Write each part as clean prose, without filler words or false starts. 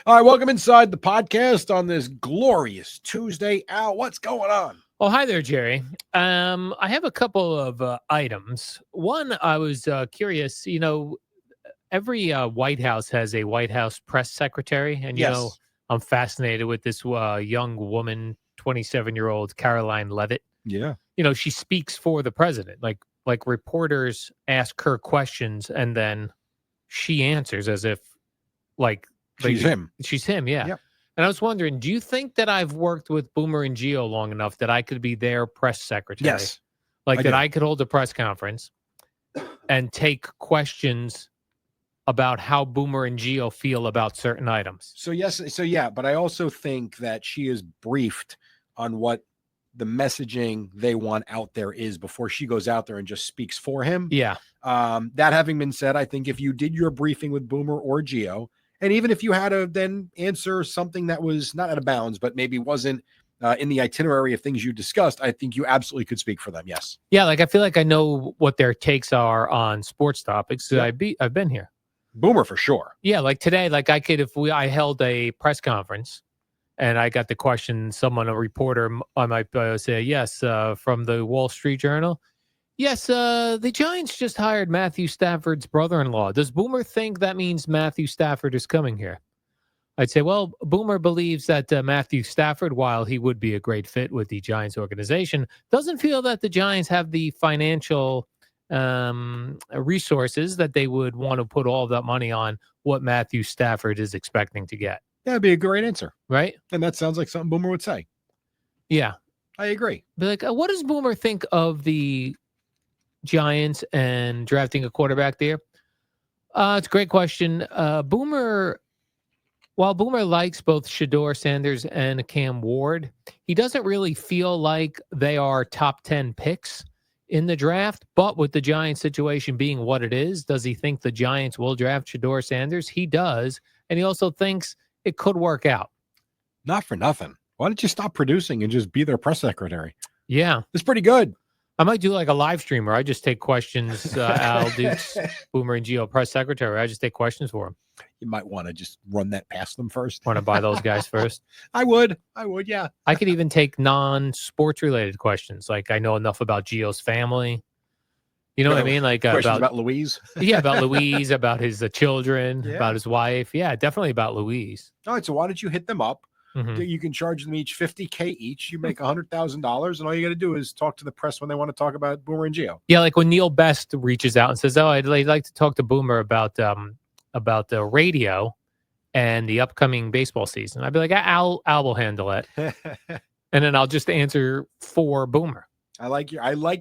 All right, welcome inside the podcast on this glorious Tuesday. Al, what's going on? Oh, hi there, Jerry. I have a couple of items. One, I was curious. Every White House has a White House press secretary, and Yes. I'm fascinated with this young woman, 27-year-old Caroline Levitt. Yeah. She speaks for the president. Like reporters ask her questions, and then she answers as if She's him. She's him, yeah. Yep. And I was wondering, do you think that I've worked with Boomer and Geo long enough that I could be their press secretary? Yes. I could hold a press conference and take questions about how Boomer and Geo feel about certain items. So, yes. So, yeah. But I also think that she is briefed on what the messaging they want out there is before she goes out there and just speaks for him. Yeah. That having been said, I think if you did your briefing with Boomer or Geo, and even if you had to then answer something that was not out of bounds, but maybe wasn't in the itinerary of things you discussed, I think you absolutely could speak for them. Yes. Yeah, I feel like I know what their takes are on sports topics. Yep. I've been here. Boomer for sure. Yeah, like today, I could I held a press conference and I got the question. A reporter, I might say yes from the Wall Street Journal. Yes, the Giants just hired Matthew Stafford's brother-in-law. Does Boomer think that means Matthew Stafford is coming here? I'd say, well, Boomer believes that Matthew Stafford, while he would be a great fit with the Giants organization, doesn't feel that the Giants have the financial resources that they would want to put all of that money on what Matthew Stafford is expecting to get. That'd be a great answer. Right? And that sounds like something Boomer would say. Yeah. I agree. Be like, what does Boomer think of the Giants and drafting a quarterback there? It's a great question. While Boomer likes both Shedeur Sanders and Cam Ward, he doesn't really feel like they are top 10 picks in the draft. But with the Giants situation being what it is, does he think the Giants will draft Shedeur Sanders? He does. And he also thinks it could work out. Not for nothing. Why don't you stop producing and just be their press secretary? Yeah. It's pretty good. I might do like a live stream where I just take questions. Al Dukes, Boomer and Geo press secretary. I just take questions for him. You might want to just run that past them first. Want to buy those guys first? I would. Yeah. I could even take non-sports related questions. Like I know enough about Geo's family. You know what I mean? Like questions about Louise. Yeah, about Louise, about his children, Yeah. about his wife. Yeah, definitely about Louise. All right. So why don't you hit them up? Mhm. You can charge them each $50K each. You make $100,000, and all you got to do is talk to the press when they want to talk about Boomer and Geo. Yeah, like when Neil Best reaches out and says, "Oh, I'd like to talk to Boomer about the radio and the upcoming baseball season." I'd be like, "Al will handle it," and then I'll just answer for Boomer. I like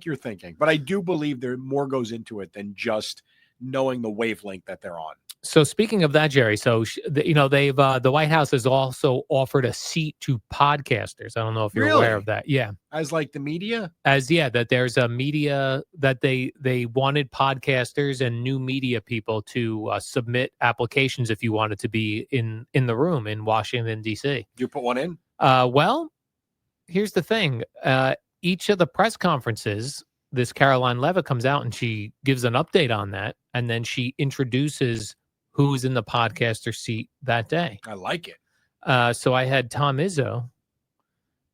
your thinking, but I do believe there more goes into it than just knowing the wavelength that they're on. So speaking of that, Jerry, so they've the White House has also offered a seat to podcasters. I don't know if you're aware of that. Yeah, as like the media, that there's a media that they wanted podcasters and new media people to submit applications if you wanted to be in the room in Washington D.C. You put one in. Well, here's the thing. Each of the press conferences, this Caroline Levitt comes out and she gives an update on that, and then she introduces who's in the podcaster seat that day. I like it. So I had Tom Izzo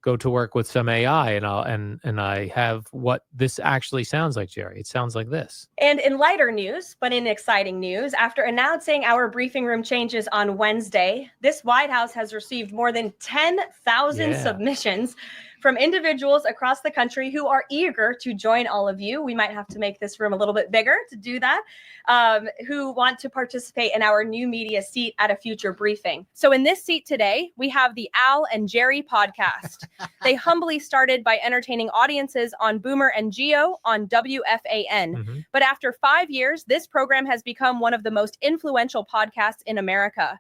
go to work with some AI, and I have what this actually sounds like, Jerry. It sounds like this. And in lighter news, but in exciting news, after announcing our briefing room changes on Wednesday, this White House has received more than 10,000 submissions from individuals across the country who are eager to join all of you. We might have to make this room a little bit bigger to do that, who want to participate in our new media seat at a future briefing. So in this seat today, we have the Al and Jerry podcast. They humbly started by entertaining audiences on Boomer and Geo on WFAN. Mm-hmm. But after 5 years, this program has become one of the most influential podcasts in America.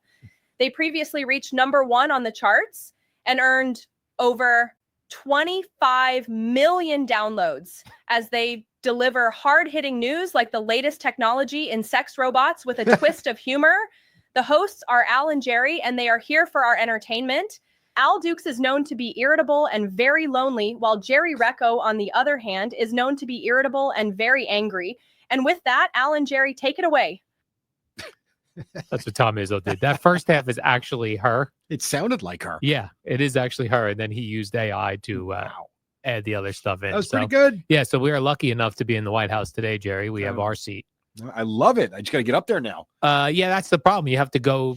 They previously reached #1 on the charts and earned over 25 million downloads as they deliver hard-hitting news like the latest technology in sex robots with a twist of humor. The hosts are Al and Jerry, and they are here for our entertainment. Al Dukes is known to be irritable and very lonely, while Jerry Recco, on the other hand, is known to be irritable and very angry. And with that, Al and Jerry, take it away. That's what Tom Izzo did. That first half is actually her. It sounded like her. Yeah, it is actually her. And then he used AI to Wow. add the other stuff in. That was pretty good. Yeah, so we are lucky enough to be in the White House today, Jerry. We have our seat. I love it. I just got to get up there now. Yeah, that's the problem. You have to go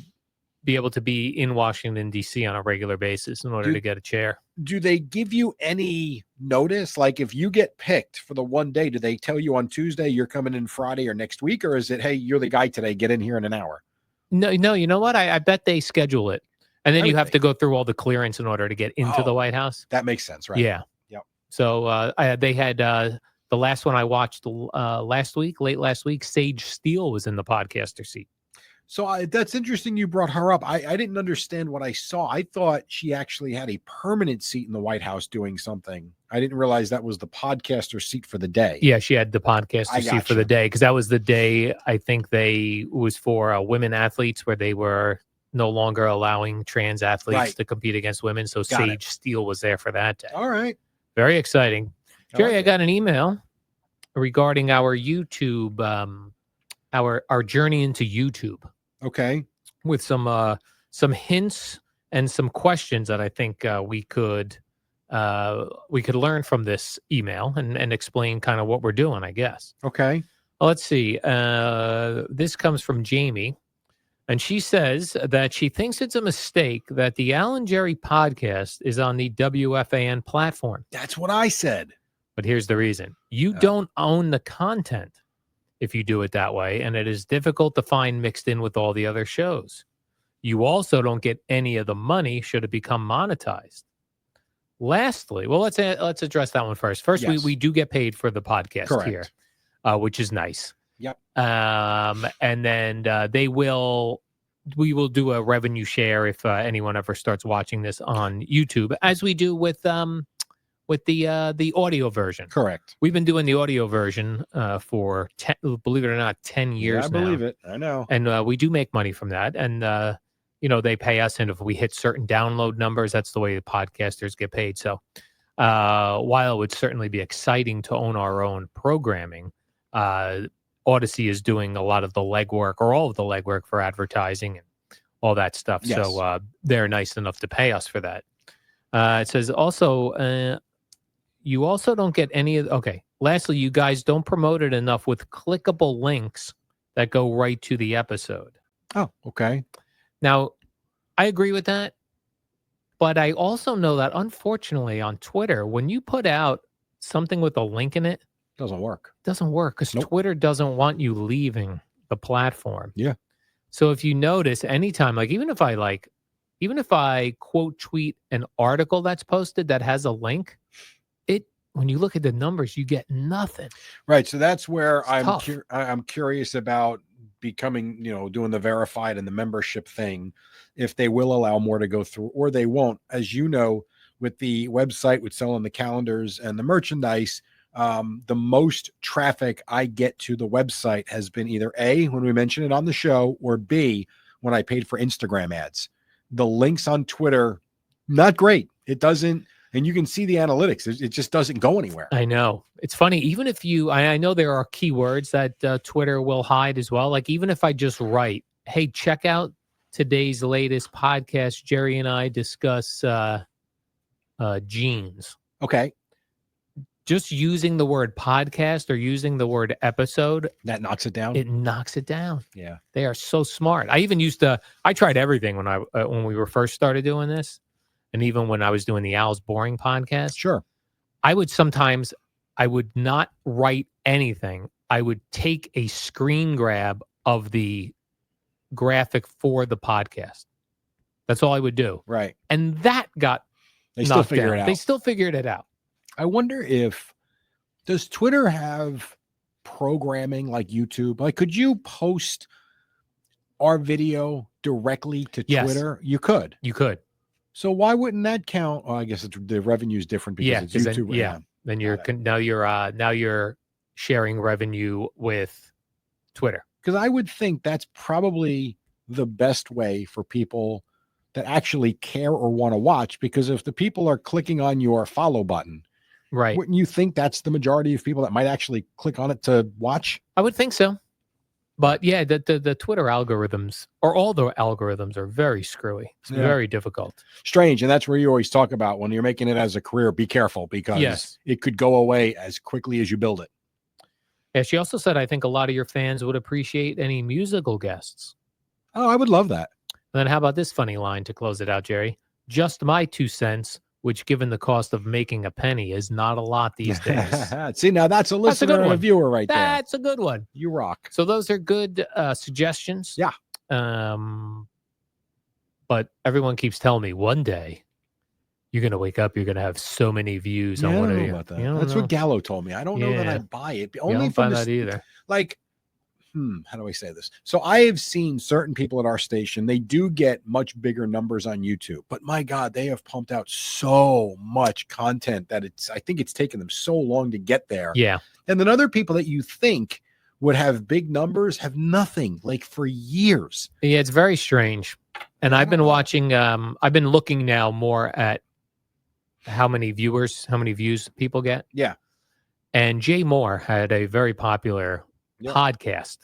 be able to be in Washington, D.C. on a regular basis in order to get a chair. Do they give you any notice? Like if you get picked for the one day, do they tell you on Tuesday you're coming in Friday or next week? Or is it, hey, you're the guy today, get in here in an hour? No, you know what? I bet they schedule it. And then you have to go through all the clearance in order to get into the White House. That makes sense, right? Yeah. Yep. So they had the last one I watched late last week, Sage Steele was in the podcaster seat. So that's interesting you brought her up. I didn't understand what I saw. I thought she actually had a permanent seat in the White House doing something. I didn't realize that was the podcaster seat for the day. Yeah, she had the podcaster seat for the day because that was the day I think it was for women athletes where they were no longer allowing trans athletes to compete against women. So Sage Steele was there for that day. All right. Very exciting. Jerry, I got an email regarding our YouTube, our journey into YouTube. Okay. With some hints and some questions that I think we could learn from this email and explain kind of what we're doing, I guess. Okay. Well, let's see. This comes from Jamie, and she says that she thinks it's a mistake that the Alan Jerry podcast is on the WFAN platform. That's what I said. But here's the reason. You don't own the content if you do it that way, and it is difficult to find mixed in with all the other shows. You also don't get any of the money should it become monetized. Lastly, well, let's address that one first. First, yes. we do get paid for the podcast Correct. here, which is nice. Yep. And then we will do a revenue share if anyone ever starts watching this on YouTube, as we do with the audio version. Correct. We've been doing the audio version for believe it or not, 10 years I now. believe it. I know. And we do make money from that. And they pay us, and if we hit certain download numbers, that's the way the podcasters get paid. So while it would certainly be exciting to own our own programming, Odyssey is doing a lot of the legwork, or all of the legwork, for advertising and all that stuff. Yes. So they're nice enough to pay us for that. It says also, you also don't get any of. Okay. Lastly, you guys don't promote it enough with clickable links that go right to the episode. Oh, okay. Now, I agree with that, but I also know that unfortunately on Twitter, when you put out something with a link in it, doesn't work because Twitter doesn't want you leaving the platform. Yeah. So if you notice, anytime, like even if I quote tweet an article that's posted that has a link, when you look at the numbers, you get nothing. Right. So that's where I'm curious about becoming, doing the verified and the membership thing, if they will allow more to go through or they won't. As you know, with the website, with selling the calendars and the merchandise, the most traffic I get to the website has been either A, when we mention it on the show, or B, when I paid for Instagram ads. The links on Twitter, not great. It doesn't. And you can see the analytics. It just doesn't go anywhere. I know. It's funny. Even if I know there are keywords that Twitter will hide as well. Like even if I just write, hey, check out today's latest podcast. Jerry and I discuss jeans. Okay. Just using the word podcast or using the word episode. That knocks it down? It knocks it down. Yeah. They are so smart. I even I tried everything when we were first started doing this. And even when I was doing the Al's Boring podcast, sure, I would not write anything. I would take a screen grab of the graphic for the podcast. That's all I would do. Right. And that got They still figure it out. They still figured it out. I wonder does Twitter have programming like YouTube? Like, could you post our video directly to Twitter? You could. You could. So why wouldn't that count? Oh, I guess the revenue is different because it's YouTube. Then you're sharing revenue with Twitter. Because I would think that's probably the best way for people that actually care or want to watch. Because if the people are clicking on your follow button, right, wouldn't you think that's the majority of people that might actually click on it to watch? I would think so. But yeah, the Twitter algorithms, or all the algorithms, are very screwy. It's very difficult. Strange. And that's where you always talk about when you're making it as a career, be careful because it could go away as quickly as you build it. Yeah, she also said, I think a lot of your fans would appreciate any musical guests. Oh, I would love that. And then how about this funny line to close it out, Jerry? Just my 2 cents, which given the cost of making a penny is not a lot these days. See, now that's a listener and a viewer right there. That's a good one. You rock. So those are good suggestions. Yeah. But everyone keeps telling me one day you're going to wake up, you're going to have so many views on what one of you. About that. That's what Gallo told me. I don't know that I buy it. Only from that either. Like, how do I say this? So I have seen certain people at our station, they do get much bigger numbers on YouTube, but my God, they have pumped out so much content that I think it's taken them so long to get there. Yeah. And then other people that you think would have big numbers have nothing, like for years. Yeah, it's very strange. And I've been watching, I've been looking now more at how many views people get. Yeah. And Jay Moore had a very popular podcast,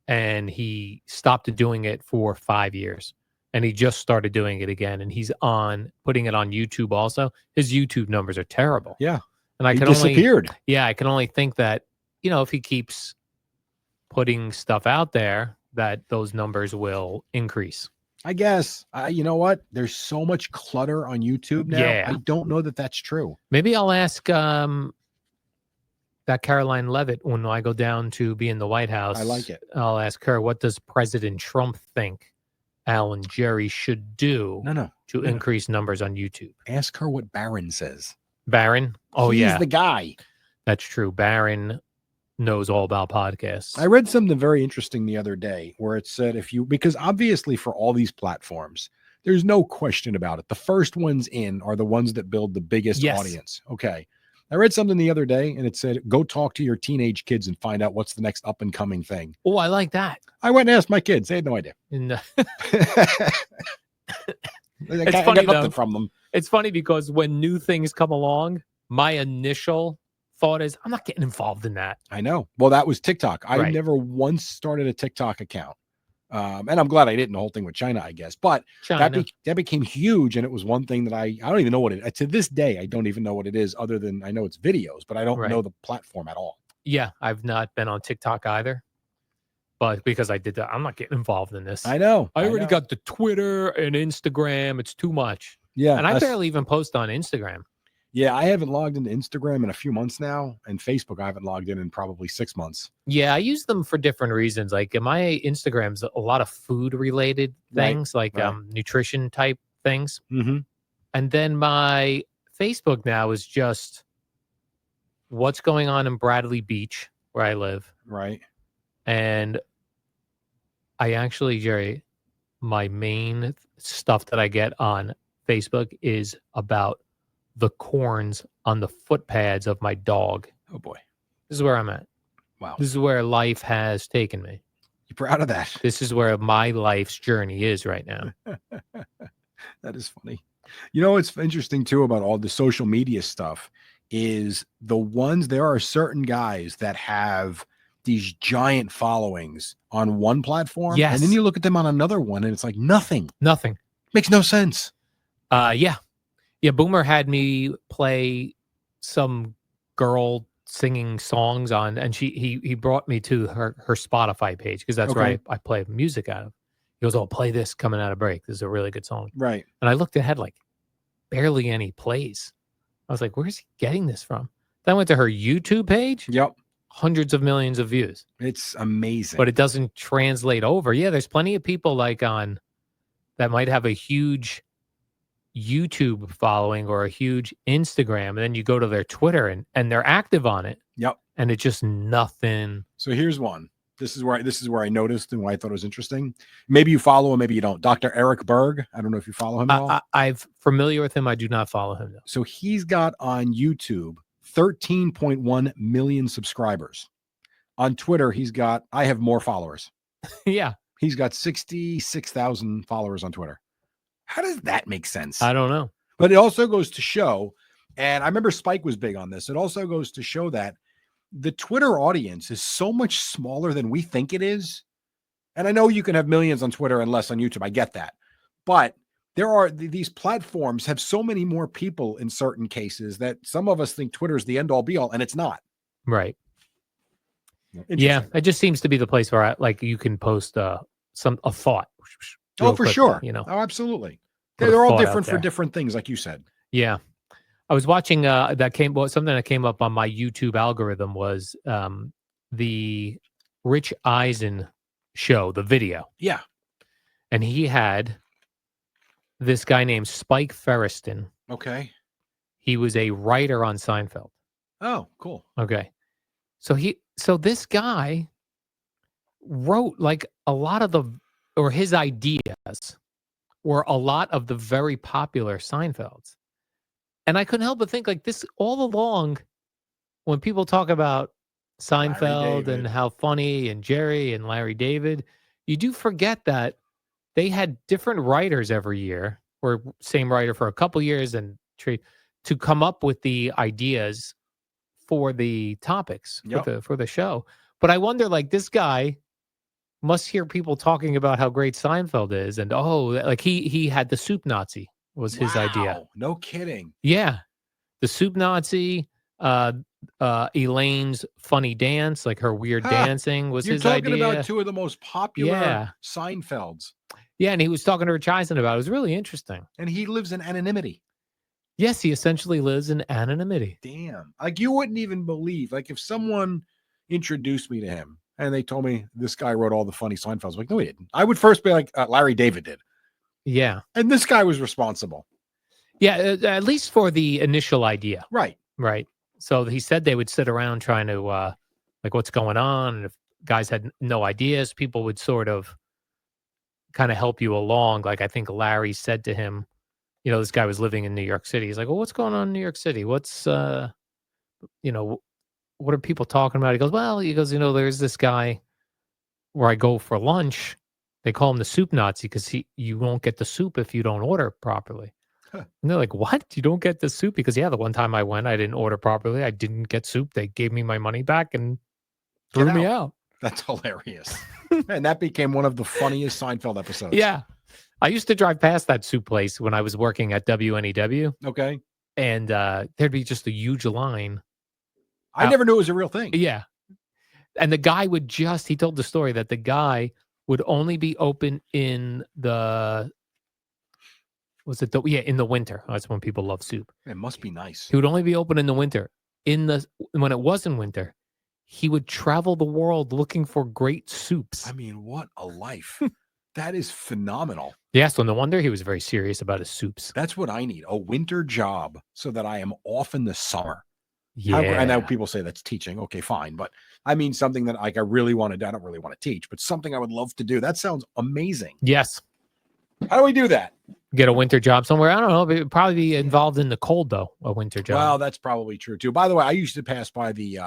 and he stopped doing it for 5 years, and he just started doing it again, and he's putting it on YouTube also. His YouTube numbers are terrible. Yeah. And he disappeared. I can only think that, if he keeps putting stuff out there, that those numbers will increase. I guess. You know what? There's so much clutter on YouTube now. Yeah. I don't know that that's true. Maybe I'll ask that Caroline Levitt, when I go down to be in the White House. I like it. I'll ask her, what does President Trump think Al and Jerry should do to increase numbers on YouTube? Ask her what Barron says. Barron? Oh, He's the guy. That's true. Barron knows all about podcasts. I read something very interesting the other day where it said because obviously for all these platforms, there's no question about it. The first ones in are the ones that build the biggest audience. Okay. I read something the other day and it said, go talk to your teenage kids and find out what's the next up and coming thing. Oh, I like that. I went and asked my kids. They had no idea. It's funny, nothing from them. It's funny because when new things come along, my initial thought is, I'm not getting involved in that. I know. Well, that was TikTok. I never once started a TikTok account. And I'm glad I didn't, the whole thing with China, I guess. But that became huge, and it was one thing that I don't even know what it is. To this day, I don't even know what it is, other than I know it's videos, but I don't know the platform at all. Yeah, I've not been on TikTok either. But because I did that, I'm not getting involved in this. I know. I already got the Twitter and Instagram. It's too much. Yeah. And I barely even post on Instagram. Yeah, I haven't logged into Instagram in a few months now, and Facebook I haven't logged in probably 6 months. Yeah, I use them for different reasons. Like my Instagram's a lot of food related things, nutrition type things. Mm-hmm. And then my Facebook now is just what's going on in Bradley Beach, where I live. Right. And I actually, Jerry, my main stuff that I get on Facebook is about the corns on the footpads of my dog. Oh boy. This is where I'm at. Wow. This is where life has taken me. You're proud of that. This is where my life's journey is right now. That is funny. You know, what's interesting too about all the social media stuff is there are certain guys that have these giant followings on one platform. Yes. And then you look at them on another one and it's like nothing. Makes no sense. Yeah, Boomer had me play some girl singing songs on, and he brought me to her Spotify page because that's where I play music out of. He goes, "Oh, play this coming out of break. This is a really good song." Right. And I looked ahead, like barely any plays. I was like, "Where's he getting this from?" Then I went to her YouTube page. Yep. Hundreds of millions of views. It's amazing. But it doesn't translate over. Yeah, there's plenty of people like on that might have a huge YouTube following or a huge Instagram, and then you go to their Twitter and they're active on it. Yep. And it's just nothing. So here's one. This is where I noticed and why I thought it was interesting. Maybe you follow him, maybe you don't. Dr. Eric Berg. I don't know if you follow him at all. I'm familiar with him. I do not follow him though. So he's got on YouTube 13.1 million subscribers. On Twitter, I have more followers. Yeah. He's got 66,000 followers on Twitter. How does that make sense? I don't know. But it also goes to show, and I remember Spike was big on this. It also goes to show that the Twitter audience is so much smaller than we think it is. And I know you can have millions on Twitter and less on YouTube. I get that. But there are these platforms have so many more people in certain cases that some of us think Twitter is the end all be all, and it's not. Right. Yeah. It just seems to be the place where you can post a thought. Oh, for sure. You know. Oh, absolutely. They're all different for different things, like you said. Yeah. I was watching something that came up on my YouTube algorithm was the Rich Eisen show, the video. Yeah. And he had this guy named Spike Feresten. Okay. He was a writer on Seinfeld. Oh, cool. Okay. So this guy wrote like a lot of his ideas were a lot of the very popular Seinfelds. And I couldn't help but think like this all along when people talk about Seinfeld and how funny and Jerry and Larry David, you do forget that they had different writers every year or same writer for a couple years and to come up with the ideas for the topics for the show. But I wonder, like, this guy must hear people talking about how great Seinfeld is, and like he had the soup Nazi was his idea. No kidding. Yeah, the soup Nazi, Elaine's funny dance, like her weird dancing, was his idea. You're talking about two of the most popular Seinfelds. Yeah, and he was talking to Rich Eisen about it. It was really interesting. And he lives in anonymity. Yes, he essentially lives in anonymity. Damn. Like, you wouldn't even believe, like, if someone introduced me to him and they told me this guy wrote all the funny Seinfelds, I was like, no, he didn't. I would first be like, Larry David did. Yeah. And this guy was responsible. Yeah, at least for the initial idea. Right. Right. So he said they would sit around trying to, like, what's going on? And if guys had no ideas, people would sort of kind of help you along. Like, I think Larry said to him, you know, this guy was living in New York City. He's like, well, what's going on in New York City? What's, you know, what are people talking about? He goes, you know, there's this guy where I go for lunch. They call him the soup Nazi because you won't get the soup if you don't order properly. Huh. And they're like, what? You don't get the soup? Because, yeah, the one time I went, I didn't order properly. I didn't get soup. They gave me my money back and threw me out. That's hilarious. And that became one of the funniest Seinfeld episodes. Yeah. I used to drive past that soup place when I was working at WNEW. Okay. And there'd be just a huge line. I never knew it was a real thing. Yeah. And the guy he told the story that the guy would only be open in the winter. That's when people love soup. It must be nice. He would only be open in the winter. When it wasn't winter, he would travel the world looking for great soups. I mean, what a life. That is phenomenal. Yeah, so no wonder he was very serious about his soups. That's what I need, a winter job so that I am off in the summer. Yeah. I know people say that's teaching. Okay, fine. But I mean something that I really want to do. I don't really want to teach, but something I would love to do. That sounds amazing. Yes. How do we do that? Get a winter job somewhere? I don't know. It'd probably be involved in the cold, though, a winter job. Well, that's probably true, too. By the way, I used to pass by the,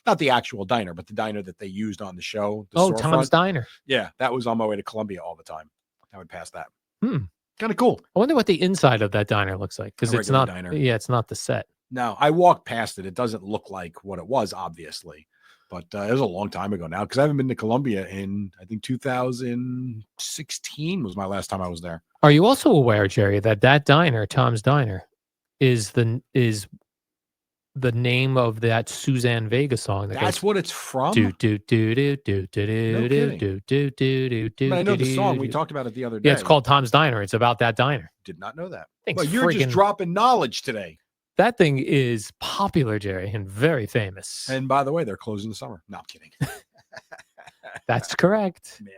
not the actual diner, but the diner that they used on the show. Tom's Diner. Yeah, that was on my way to Columbia all the time. I would pass that. Kind of cool. I wonder what the inside of that diner looks like, because it's not. Diner. Yeah, it's not the set. No, I walked past it. It doesn't look like what it was, obviously, but it was a long time ago now because I haven't been to Columbia in, I think, 2016 was my last time I was there. Are you also aware, Jerry, that diner, Tom's Diner, is the name of that Suzanne Vega song? That's what it's from. Do do do do do do do do do do do. I know the song. We talked about it the other day. Yeah, it's called Tom's Diner. It's about that diner. Did not know that. Well, you're just dropping knowledge today. That thing is popular, Jerry, and very famous. And by the way, they're closing the summer. No, I'm kidding. That's correct, man.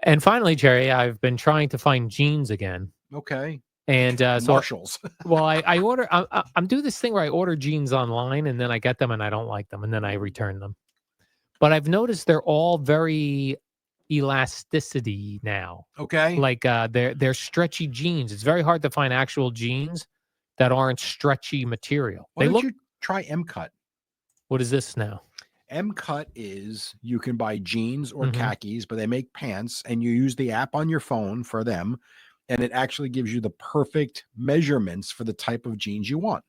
And finally, Jerry, I've been trying to find jeans again. Okay. And so Marshalls. Well, I order. I'm doing this thing where I order jeans online, and then I get them, and I don't like them, and then I return them. But I've noticed they're all very elasticity now. Okay. Like they're stretchy jeans. It's very hard to find actual jeans that aren't stretchy material. Why don't you try M-Cut? What is this now? M-Cut is you can buy jeans or khakis, but they make pants, and you use the app on your phone for them, and it actually gives you the perfect measurements for the type of jeans you want.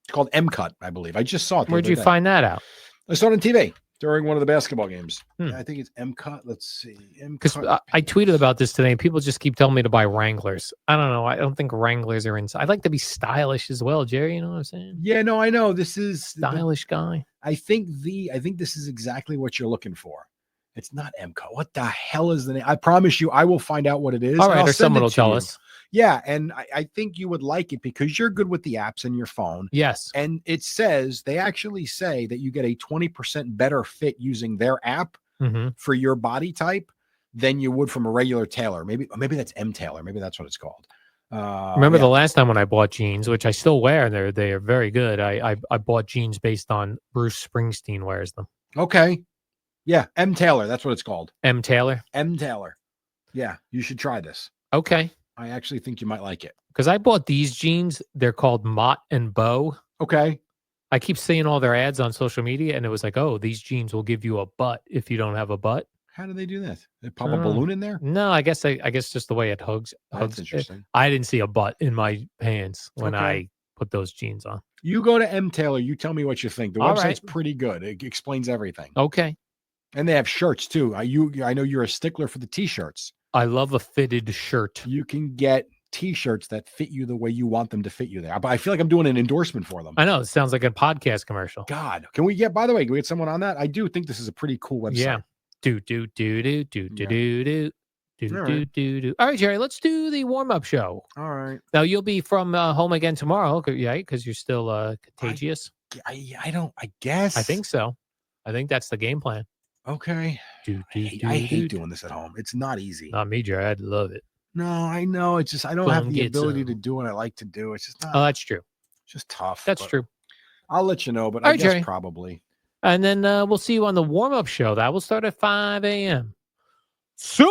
It's called M-Cut, I believe. I just saw it. Where'd you find that out? I saw it on TV during one of the basketball games. Hmm. I think it's M-Cut. Let's see. Because I tweeted about this today, and people just keep telling me to buy Wranglers. I don't know. I don't think Wranglers are inside. I'd like to be stylish as well, Jerry. You know what I'm saying? Yeah, no, I know. This is Stylish guy. I think this is exactly what you're looking for. It's not M-Cut. What the hell is the name? I promise you, I will find out what it is. All right, or someone will tell us. Yeah, and I think you would like it because you're good with the apps in your phone. Yes. And it says, they actually say that you get a 20% better fit using their app for your body type than you would from a regular tailor. Maybe that's M-Tailor. Maybe that's what it's called. Remember the last time when I bought jeans, which I still wear, and they are very good. I bought jeans based on Bruce Springsteen wears them. Okay. Yeah, M-Tailor. That's what it's called. M-Tailor? M-Tailor. Yeah, you should try this. Okay. I actually think you might like it. Because I bought these jeans. They're called Mott and Bow. Okay. I keep seeing all their ads on social media, and it was like, oh, these jeans will give you a butt if you don't have a butt. How do they do that? They pop a balloon in there? No, I guess just the way it hugs. That's interesting. I didn't see a butt in my pants when I put those jeans on. You go to M-Tailor. You tell me what you think. The website's pretty good. It explains everything. Okay. And they have shirts too. I know you're a stickler for the t-shirts. I love a fitted shirt. You can get t-shirts that fit you the way you want them to fit you there. But I feel like I'm doing an endorsement for them. I know. It sounds like a podcast commercial. God. By the way, can we get someone on that? I do think this is a pretty cool website. Yeah. Do. All right, Jerry, let's do the warm-up show. All right. Now, you'll be from home again tomorrow, yeah, because you're still contagious. I guess. I think so. I think that's the game plan. Okay. I hate doing this at home. It's not easy. Not me, Jerry. I'd love it. No, I know. It's just I don't have the ability to do what I like to do. It's just not. Oh, that's true. It's just tough. That's true. I'll let you know, but All I right, guess Jerry. probably. And then we'll see you on the warm-up show. That will start at 5 a.m. So